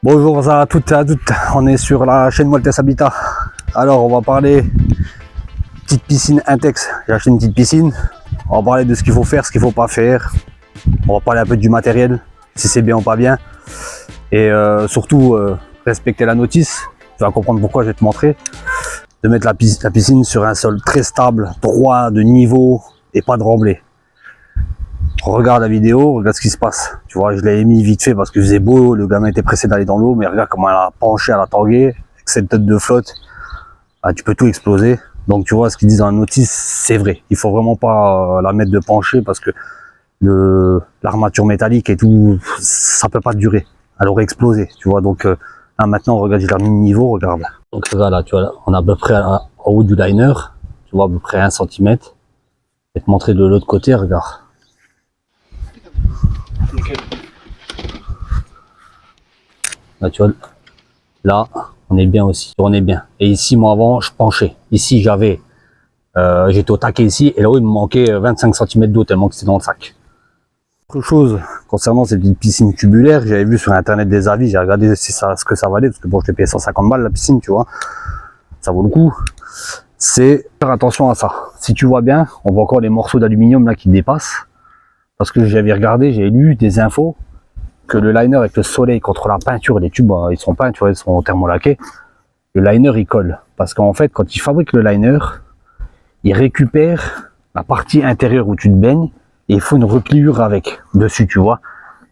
Bonjour à toutes et à toutes, on est sur la chaîne Maltese Habitat. Alors on va parler petite piscine Intex. J'ai acheté une petite piscine, on va parler de ce qu'il faut faire, ce qu'il faut pas faire. On va parler un peu du matériel, si c'est bien ou pas bien. Et surtout respecter la notice. Tu vas comprendre pourquoi, je vais te montrer. De mettre la piscine sur un sol très stable, droit, de niveau et pas de remblai. Regarde la vidéo, regarde ce qui se passe. Tu vois, je l'ai mis vite fait parce qu'il faisait beau, le gamin était pressé d'aller dans l'eau, mais regarde comment elle a penché, elle a tangué, avec cette tête de flotte. Ah, tu peux tout exploser. Donc tu vois, ce qu'ils disent dans la notice, c'est vrai. Il faut vraiment pas la mettre de pencher parce que l'armature métallique et tout, ça peut pas durer. Elle aurait explosé, tu vois. Donc là maintenant, regarde, je l'ai remis niveau, regarde. Donc regarde là, tu vois, là, on a à peu près en haut du liner, tu vois, à peu près 1 cm. Je vais te montrer de l'autre côté, regarde. Là, tu vois, là, on est bien aussi, on est bien. Et ici, moi, avant, je penchais. Ici, j'étais au taquet ici, et là-haut, il me manquait 25 cm d'eau, tellement que c'était dans le sac. Autre chose, concernant ces petites piscines tubulaires, j'avais vu sur internet des avis, j'ai regardé ce que ça valait, parce que bon, je l'ai payé 150 balles la piscine, tu vois. Ça vaut le coup. C'est faire attention à ça. Si tu vois bien, on voit encore les morceaux d'aluminium là qui dépassent. Parce que j'avais regardé, j'ai lu des infos que le liner avec le soleil contre la peinture, les tubes ils sont peints, tu vois, ils sont thermolaqués, le liner il colle. Parce qu'en fait, quand ils fabriquent le liner, ils récupèrent la partie intérieure où tu te baignes et il faut une repliure avec, dessus, tu vois.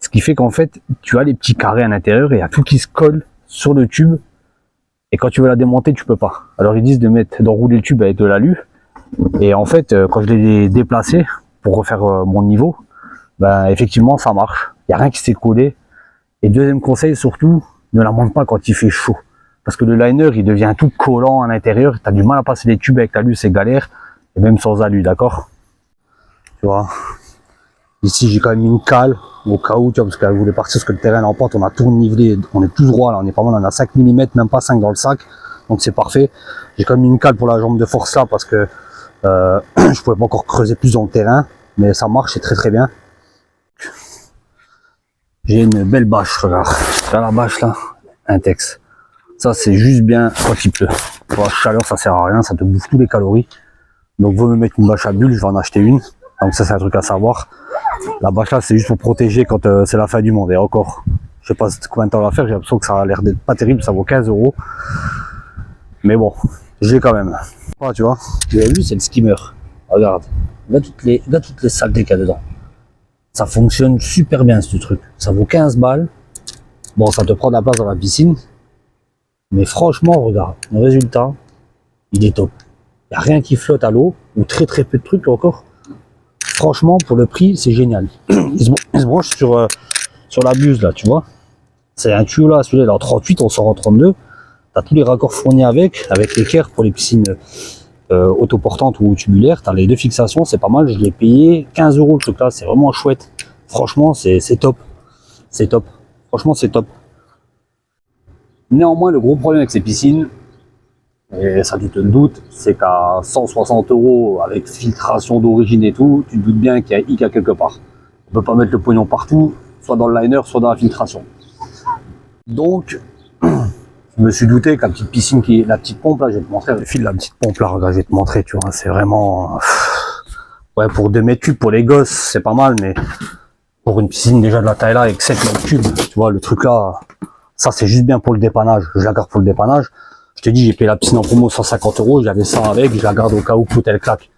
Ce qui fait qu'en fait, tu as les petits carrés à l'intérieur et il y a tout qui se colle sur le tube. Et quand tu veux la démonter, tu peux pas. Alors ils disent d'enrouler le tube avec de l'alu. Et en fait, quand je l'ai déplacé pour refaire mon niveau, ben effectivement ça marche. Il n'y a rien qui s'est collé. Et deuxième conseil, surtout, ne la monte pas quand il fait chaud. Parce que le liner, il devient tout collant à l'intérieur. Tu as du mal à passer les tubes avec l'alu, c'est galère. Et même sans alu, d'accord? Tu vois. Ici, j'ai quand même mis une cale au cas où, tu vois, parce qu'elle voulait partir, parce que le terrain est en pente, on a tout nivelé, on est tout droit là, on est pas mal, on a 5 mm, même pas 5 dans le sac. Donc c'est parfait. J'ai quand même mis une cale pour la jambe de force là, parce que je pouvais pas encore creuser plus dans le terrain. Mais ça marche, c'est très très bien. J'ai une belle bâche, regarde. Là, la bâche là, Intex. Ça, c'est juste bien quand il pleut. Pour la chaleur, ça sert à rien, ça te bouffe tous les calories. Donc, vaut me mettre une bâche à bulles, je vais en acheter une. Donc, ça, c'est un truc à savoir. La bâche là, c'est juste pour protéger quand c'est la fin du monde. Et encore, je sais pas combien de temps on va faire, j'ai l'impression que ça a l'air d'être pas terrible, ça vaut 15 €. Mais bon, j'ai quand même. Ah, tu vois, vous avez vu, c'est le skimmer. Regarde, là toutes les saletés qu'il y a dedans. Ça fonctionne super bien ce truc. Ça vaut 15 balles. Bon, ça te prend de la place dans la piscine. Mais franchement, regarde, le résultat, il est top. Il n'y a rien qui flotte à l'eau, ou très très peu de trucs encore. Franchement, pour le prix, c'est génial. Il se branche sur la buse là, tu vois. C'est un tuyau là, celui-là, en 38, on sort en 32. Tu as tous les raccords fournis avec l'équerre pour les piscines autoportantes ou tubulaires. Tu as les deux fixations, c'est pas mal. Je l'ai payé 15 € le truc là, c'est vraiment chouette. Franchement, c'est top. C'est top. Franchement, c'est top. Néanmoins, le gros problème avec ces piscines, et ça tu te le doutes, c'est qu'à 160 € avec filtration d'origine et tout, tu te doutes bien qu'il y a hic à quelque part. On peut pas mettre le pognon partout, soit dans le liner, soit dans la filtration. Donc, je me suis douté que la petite piscine la petite pompe là, je vais te montrer le fil de la petite pompe là, regarde, je vais te montrer, tu vois, c'est vraiment, ouais, pour 2 mètres cubes pour les gosses, c'est pas mal, mais pour une piscine déjà de la taille là avec 7 mètres cubes, tu vois, le truc là, ça c'est juste bien pour le dépannage, je la garde pour le dépannage. Je te dis, j'ai payé la piscine en promo 150 €, j'avais ça avec, je la garde au cas où tout elle claque.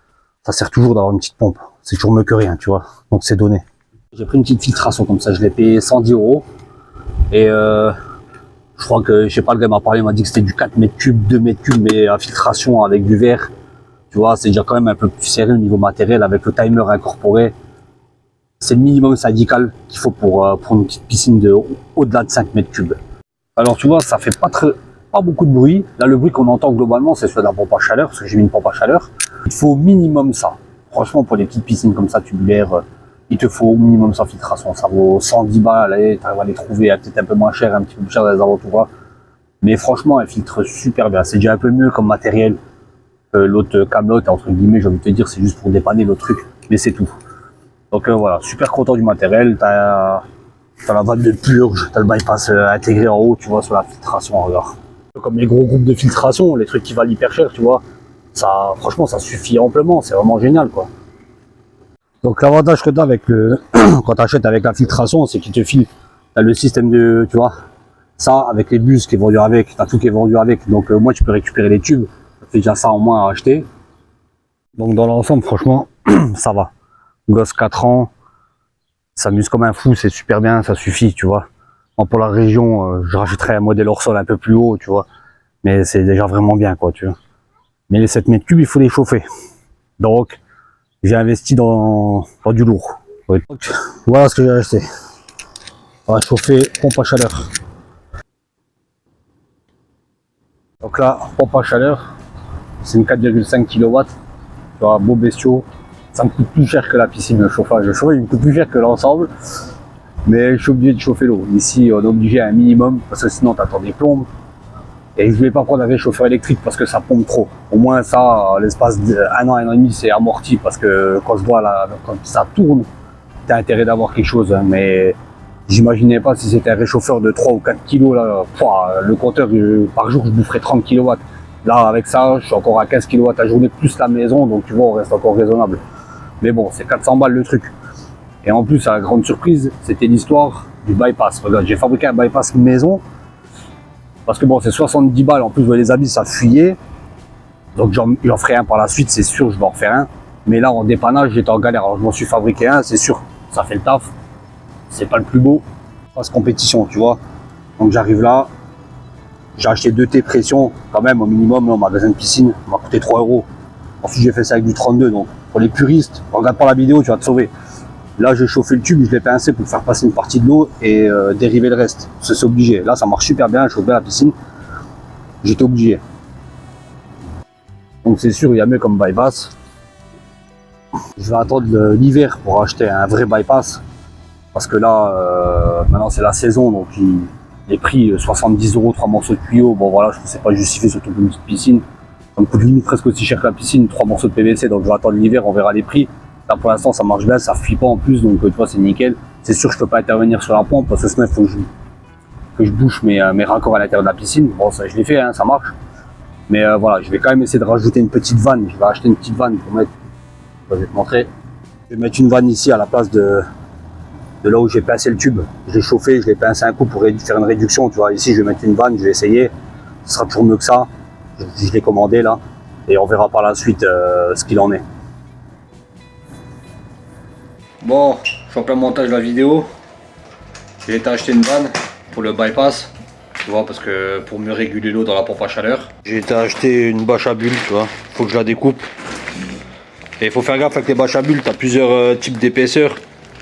Ça sert toujours d'avoir une petite pompe, c'est toujours mieux que rien, tu vois, donc c'est donné. J'ai pris une petite filtration comme ça, je l'ai payé 110 €, et je crois que, je sais pas, le gars m'a parlé, il m'a dit que c'était du 4 mètres cubes, 2 mètres cubes, mais à filtration avec du verre, tu vois, c'est déjà quand même un peu plus serré au niveau matériel, avec le timer incorporé. C'est le minimum syndical qu'il faut pour une petite piscine au-delà de 5 mètres cubes. Alors tu vois, ça fait pas beaucoup de bruit. Là, le bruit qu'on entend globalement, c'est celui de la pompe à chaleur, parce que j'ai mis une pompe à chaleur. Il faut au minimum ça. Franchement, pour les petites piscines comme ça, tubulaires, il te faut au minimum ça filtration. Ça vaut 110 balles, allez, tu arrives à les trouver peut-être un peu moins cher, un petit peu plus cher dans les alentours. Mais franchement, elle filtre super bien. C'est déjà un peu mieux comme matériel. L'autre Camelot, entre guillemets, j'ai envie de te dire, c'est juste pour dépanner l'autre truc. Mais c'est tout. Donc voilà, super content du matériel. T'as la vanne de purge, t'as le bypass intégré en haut, tu vois, sur la filtration, regarde. Comme les gros groupes de filtration, les trucs qui valent hyper cher, tu vois. Ça, franchement, ça suffit amplement, c'est vraiment génial, quoi. Donc l'avantage que tu as avec le quand tu achètes avec la filtration, c'est qu'il te file, t'as le système de, tu vois, ça avec les bus qui est vendu avec, t'as tout qui est vendu avec. Donc moi tu peux récupérer les tubes, c'est déjà ça en moins à acheter. Donc dans l'ensemble, franchement, ça va. Gosse 4 ans, s'amuse comme un fou, c'est super bien, ça suffit, tu vois. Moi, pour la région, je rachèterais un modèle hors sol un peu plus haut, tu vois. Mais c'est déjà vraiment bien, quoi, tu vois. Mais les 7 mètres cubes, il faut les chauffer. Donc, j'ai investi dans du lourd. Donc, voilà ce que j'ai acheté. On va chauffer pompe à chaleur. Donc là, pompe à chaleur, c'est une 4,5 kW. Tu vois, beau bestiau. Ça me coûte plus cher que la piscine, le chauffage. Le chauffage, il me coûte plus cher que l'ensemble. Mais je suis obligé de chauffer l'eau. Ici, on est obligé à un minimum, parce que sinon, tu attends des plombes. Et je voulais pas prendre un réchauffeur électrique parce que ça pompe trop. Au moins ça, l'espace d'un an et demi, c'est amorti parce que quand je vois là, quand ça tourne, t'as intérêt d'avoir quelque chose. Hein, mais j'imaginais pas si c'était un réchauffeur de 3 ou 4 kilos là, le compteur par jour je boufferais 30 kW. Là avec ça, je suis encore à 15 kW à journée plus la maison, donc tu vois, on reste encore raisonnable. Mais bon, c'est 400 balles le truc. Et en plus, à la grande surprise, c'était l'histoire du bypass. Regarde, j'ai fabriqué un bypass maison. Parce que bon, c'est 70 balles, en plus les habits ça fuyait. Donc j'en ferai un par la suite, c'est sûr, je vais en refaire un. Mais là en dépannage, j'étais en galère, alors je m'en suis fabriqué un, c'est sûr, ça fait le taf. C'est pas le plus beau, passe compétition, tu vois. Donc j'arrive là, j'ai acheté 2 T pression, quand même au minimum, là, au magasin de piscine, ça m'a coûté 3 €. Ensuite j'ai fait ça avec du 32, donc pour les puristes, regarde pas la vidéo, tu vas te sauver. Là, j'ai chauffé le tube, je l'ai pincé pour faire passer une partie de l'eau et dériver le reste. C'est obligé. Là, ça marche super bien, je chauffe bien la piscine. J'étais obligé. Donc c'est sûr, il y a mieux comme bypass. Je vais attendre l'hiver pour acheter un vrai bypass. Parce que là, maintenant c'est la saison, donc les prix 70 €, 3 morceaux de tuyau. Bon voilà, je ne sais pas justifier surtout pour une petite piscine. Ça me coûte limite presque aussi cher que la piscine, 3 morceaux de PVC. Donc je vais attendre l'hiver, on verra les prix. Là pour l'instant ça marche bien, ça fuit pas en plus, donc tu vois c'est nickel. C'est sûr que je peux pas intervenir sur la pompe parce que sinon il faut que je bouche mes raccords à l'intérieur de la piscine. Bon ça je l'ai fait, hein, ça marche. Mais voilà, je vais quand même essayer de rajouter une petite vanne. Je vais acheter une petite vanne pour mettre. Je vais te montrer. Je vais mettre une vanne ici à la place de là où j'ai pincé le tube. Je l'ai chauffé, je l'ai pincé un coup pour faire une réduction. Tu vois, ici je vais mettre une vanne, je vais essayer. Ce sera toujours mieux que ça. Je l'ai commandé là. Et on verra par la suite ce qu'il en est. Bon, je suis en plein montage de la vidéo. J'ai été acheter une vanne pour le bypass, tu vois, parce que pour mieux réguler l'eau dans la pompe à chaleur. J'ai été acheter une bâche à bulles, tu vois. Faut que je la découpe. Et il faut faire gaffe avec les bâches à bulles, tu as plusieurs types d'épaisseur.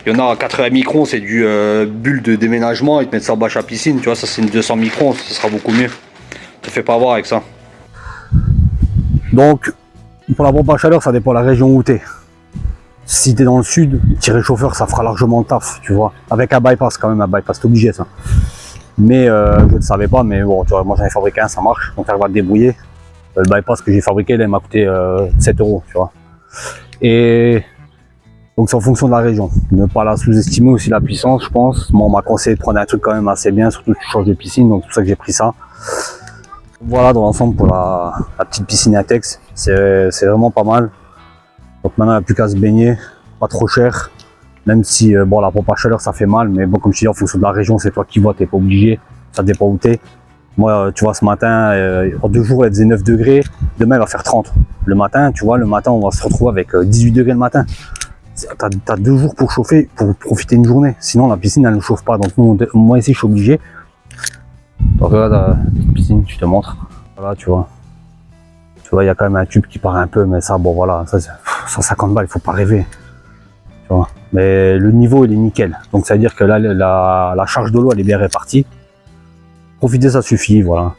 Il y en a à 80 microns, c'est du bulle de déménagement. Ils te mettent ça en bâche à piscine, tu vois, ça c'est une 200 microns, ça sera beaucoup mieux. Te fais pas avoir avec ça. Donc, pour la pompe à chaleur, ça dépend de la région où tu es. Si tu es dans le sud, petit réchauffeur, ça fera largement le taf, tu vois. Avec un bypass quand même, un bypass, c'est obligé ça. Mais je ne savais pas, mais bon, tu vois, moi j'en ai fabriqué un, ça marche, donc elle va te débrouiller. Le bypass que j'ai fabriqué, là, il m'a coûté 7 €, tu vois. Et donc c'est en fonction de la région. Ne pas la sous-estimer aussi la puissance, je pense. Moi, on m'a conseillé de prendre un truc quand même assez bien, surtout que tu changes de piscine, donc c'est pour ça que j'ai pris ça. Voilà dans l'ensemble pour la petite piscine Intex, c'est vraiment pas mal. Donc maintenant il n'y a plus qu'à se baigner, pas trop cher, même si bon la pompe à chaleur ça fait mal, mais bon comme je dis en fonction de la région c'est toi qui vois, t'es pas obligé, ça dépend où t'es. Moi tu vois ce matin, en 2 jours elle faisait 9 degrés, demain elle va faire 30. Le matin tu vois, le matin on va se retrouver avec 18 degrés le matin. T'as 2 jours pour chauffer, pour profiter une journée, sinon la piscine elle ne chauffe pas, donc moi ici je suis obligé. Donc regarde la piscine, je te montre, voilà tu vois. Tu vois, il y a quand même un tube qui part un peu, mais ça, bon voilà, ça c'est 150 balles, il faut pas rêver. Tu vois. Mais le niveau, il est nickel. Donc ça veut dire que là, la charge de l'eau, elle est bien répartie. Profiter, ça suffit, voilà.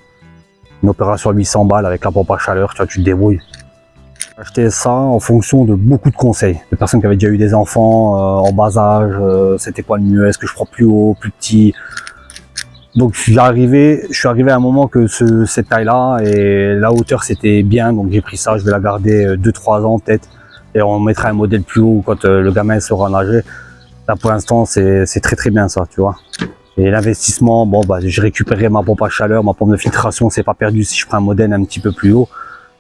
Une opération à 800 balles avec la pompe à chaleur, tu vois, tu te débrouilles. J'ai acheté ça en fonction de beaucoup de conseils. De personnes qui avaient déjà eu des enfants en bas âge, c'était quoi le mieux, est-ce que je prends plus haut, plus petit. Donc je suis arrivé à un moment que cette taille-là et la hauteur c'était bien, donc j'ai pris ça, je vais la garder 2-3 ans peut-être et on mettra un modèle plus haut quand le gamin saura nager. Là, pour l'instant, c'est très bien ça, tu vois. Et l'investissement, bon, bah, j'ai récupéré ma pompe à chaleur, ma pompe de filtration, c'est pas perdu si je prends un modem un petit peu plus haut.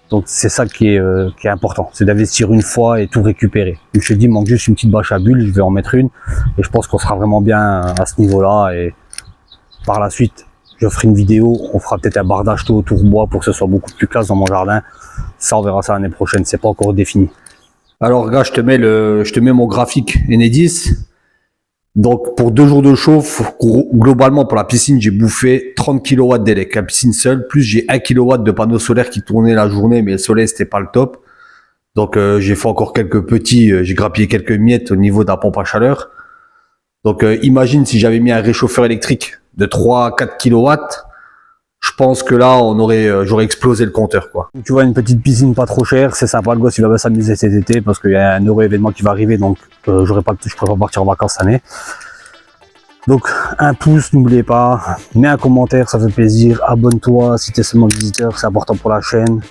Donc, c'est ça qui est important. C'est d'investir une fois et tout récupérer. Comme je te dis, il manque juste une petite bâche à bulles, je vais en mettre une. Et je pense qu'on sera vraiment bien à ce niveau-là. Et par la suite, je ferai une vidéo, on fera peut-être un bardage tout autour bois pour que ce soit beaucoup plus classe dans mon jardin. Ça, on verra ça l'année prochaine, c'est pas encore défini. Alors, gars, je te mets mon graphique Enedis. Donc, pour 2 jours de chauffe, globalement, pour la piscine, j'ai bouffé 30 kW d'élec, la piscine seule, plus j'ai 1 kW de panneaux solaires qui tournaient la journée, mais le soleil, c'était pas le top. Donc, j'ai fait encore quelques petits, j'ai grappillé quelques miettes au niveau de la pompe à chaleur. Donc, imagine si j'avais mis un réchauffeur électrique de 3 à 4 kW, je pense que là, j'aurais explosé le compteur, quoi. Tu vois, une petite piscine pas trop chère, c'est sympa, le gosse, il va bien s'amuser cet été parce qu'il y a un heureux événement qui va arriver, donc je pourrais pas partir en vacances cette année. Donc, un pouce, n'oubliez pas, mets un commentaire, ça fait plaisir, abonne-toi si tu es seulement visiteur, c'est important pour la chaîne.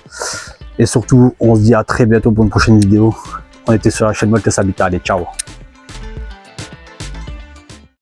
Et surtout, on se dit à très bientôt pour une prochaine vidéo. On était sur la chaîne Voltes Habitat, allez, ciao.